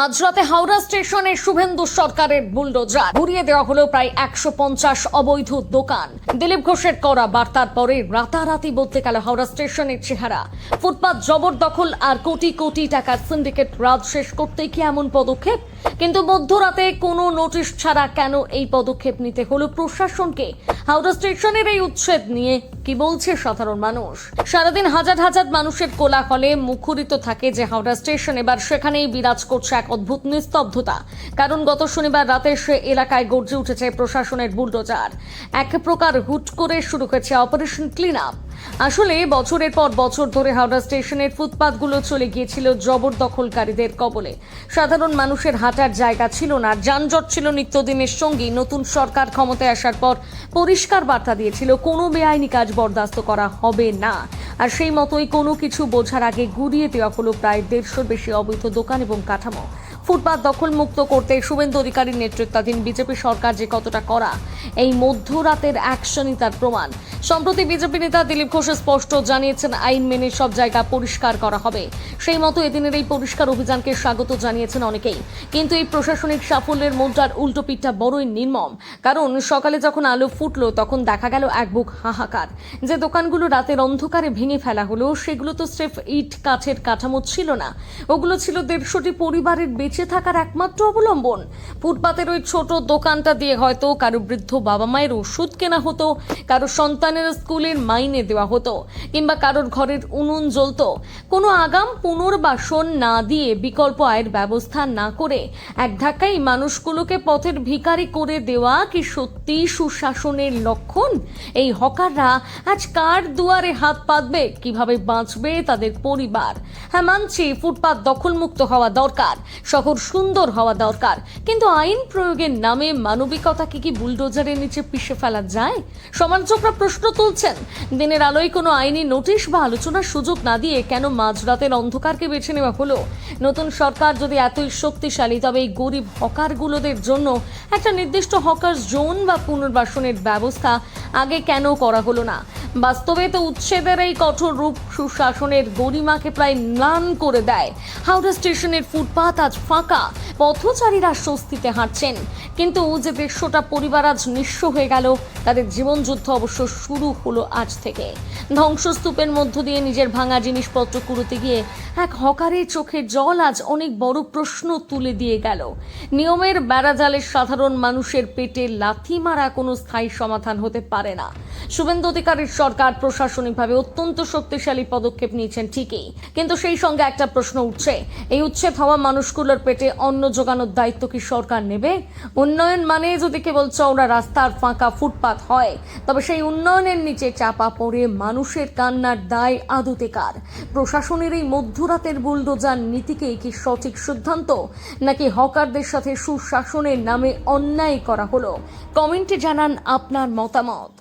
মাঝরাতে হাওড়া স্টেশনে শুভেন্দু সরকারের বুলডোজার ঘুরিয়ে দেওয়া হলো প্রায় 150 অবৈধ দোকান। দিলীপ ঘোষের করা বার্তার পরে রাতারাতি বদলে গেল হাওড়া স্টেশনের চেহারা। ফুটপাত জবরদখল আর কোটি কোটি টাকার সিন্ডিকেট রাজ শেষ করতে কি এমন পদক্ষেপ? কিন্তু মধ্যরাতে কোনো নোটিশ ছাড়া কেন এই পদক্ষেপ নিতে হলো প্রশাসনকে? হাওড়া স্টেশনের এই উচ্ছেদ নিয়ে কি বলছে সাধারণ মানুষ? সারাদিন হাজার হাজার মানুষের কোলাহলে মুখরিত থাকে যে হাওড়া স্টেশন, এবার সেখানেই বিরাজ করছে এক অদ্ভুত নিস্তব্ধতা। কারণ গত শনিবার রাতে সে এলাকায় গর্জে উঠেছে প্রশাসনের বুলডোজার। এক প্রকার হুট করে শুরু হয়েছে অপারেশন ক্লিন আপ। আসলে বছরের পর বছর ধরে হাওড়া স্টেশনের ফুটপাতগুলো চলে গিয়েছিল জবরদখলকারীদের কবলে। সাধারণ মানুষের হাঁটার জায়গা ছিল না, যানজট ছিল নিত্যদিনের সঙ্গী। নতুন সরকার ক্ষমতায় আসার পর পরিষ্কার বার্তা দিয়েছিল কোনো বেআইনি কাজ বরদাস্ত করা হবে না। আর সেই মতোই কোনো কিছু বোঝার আগে গুড়িয়ে দেওয়া হলো প্রায় 150-র বেশি অবৈধ দোকান এবং কাঠামো। ফুটপাত দখল মুক্ত করতে শুভেন্দু অধিকারীর নেতৃত্বাধীন বিজেপি সরকার যে কতটা করা, এই মধ্যরাতের অ্যাকশনই তার প্রমাণ। সম্প্রতি বিজেপি নেতা দিলীপ ঘোষ স্পষ্ট জানিয়েছেন আইন মেনে সব জায়গা পরিষ্কার করা হবে। সেই মতো এদিনের এই পরিষ্কার অভিযানকে স্বাগত জানিয়েছেন অনেকেই। কিন্তু এই প্রশাসনিক সাফল্যের মুদ্রার উল্টো পিঠটা বড়ই নির্মম। কারণ সকালে যখন আলো ফুটলো তখন দেখা গেল এক বুক হাহাকার। যে দোকানগুলো রাতের অন্ধকারে ভেঙে ফেলা হলো সেগুলো তো স্রেফ ইট কাঠের কাঠামো ছিল না, ওগুলো ছিল 150টি পরিবারের বেঁচে থাকার একমাত্র অবলম্বন। ফুটপাতের ওই ছোট দোকানটা দিয়ে হয়তো কারো বৃদ্ধ বাবা মায়ের ওষুধ কেনা হতো, কারো সন্তানের স্কুলের মাইনে দেওয়া হতো, কিংবা কারোর ঘরের উনুন জ্বলতো। কোনো আগাম পুনর্বাসন না দিয়ে, বিকল্প আয়ের ব্যবস্থা না করে এক ধাক্কায় মানুষগুলোকে পথের ভিখারি করে দেওয়া কি সত্যি সুশাসনের লক্ষণ? এই হকাররা আজ কার দুয়ারে হাত পাতবে, কিভাবে বাঁচবে তাদের পরিবার? হ্যাঁ, মানছি ফুটপাত দখলমুক্ত হওয়া দরকার, শহর সুন্দর হওয়া দরকার, কিন্তু আইন প্রয়োগের নামে মানবিকতাকে কি বুলডোজারের নিচে পিষে ফেলা যায়? সমালোচকরা প্রশ্ন তুলছেন, দিনের আলোয় কোনো আইনি নোটিশ বা আলোচনার সুযোগ না দিয়ে কেন মাঝরাতের অন্ধকারকে বেছে নেওয়া হলো? নতুন সরকার যদি এতই শক্তিশালী, তবে এই গরিব হকারগুলোদের জন্য একটা নির্দিষ্ট হকার জোন বা পুনর্বাসনের ব্যবস্থা আগে কেন করা হলো না? বাস্তবে তো উচ্ছেদের এই কঠোর রূপ সুশাসনের গরিমাকে প্রায় ম্লান করে দেয়। হাওড়া স্টেশনের ফুটপাত আজ ফাঁকা, পথচারীরা স্বস্তিতে হাঁটছেন, কিন্তু যে 150টা পরিবার আজ নিঃস্ব হয়ে গেল, তাদের জীবনযুদ্ধ অবশ্য শুরু হলো আজ থেকে। ধ্বংসস্তূপের মধ্য দিয়ে নিজের ভাঙা জিনিসপত্র কুড়োতে গিয়ে এক হকারের চোখের জল আজ অনেক বড় প্রশ্ন তুলে দিয়ে গেল। নিয়মের বেড়াজালে সাধারণ মানুষের পেটে লাথি মারা কোনো স্থায়ী সমাধান হতে পারে না। শুভেন্দু অধিকারীর সরকার প্রশাসনিকভাবে অত্যন্ত শক্তিশালী পদক্ষেপ নিয়েছেন ঠিকই, কিন্তু সেই সঙ্গে একটা প্রশ্ন উঠছে, এই উচ্ছেদ হওয়া মানুষগুলোর পেটে অন্ন জোগানোর দায়িত্ব কি সরকার নেবে? উন্নয়ন মানে যদি কেবল চওড়া রাস্তার ফাঁকা ফুটপাত হয়, তবে সেই উন্নয়নের নিচে চাপা পড়ে মানুষের কান্নার দায় আদতে কার? প্রশাসনের এই মধ্যরাতের বুলডোজার নীতিকেই কি সঠিক সিদ্ধান্ত, নাকি হকারদের সাথে সুশাসনের নামে অন্যায় করা হলো? কমেন্টে জানান আপনার মতামত।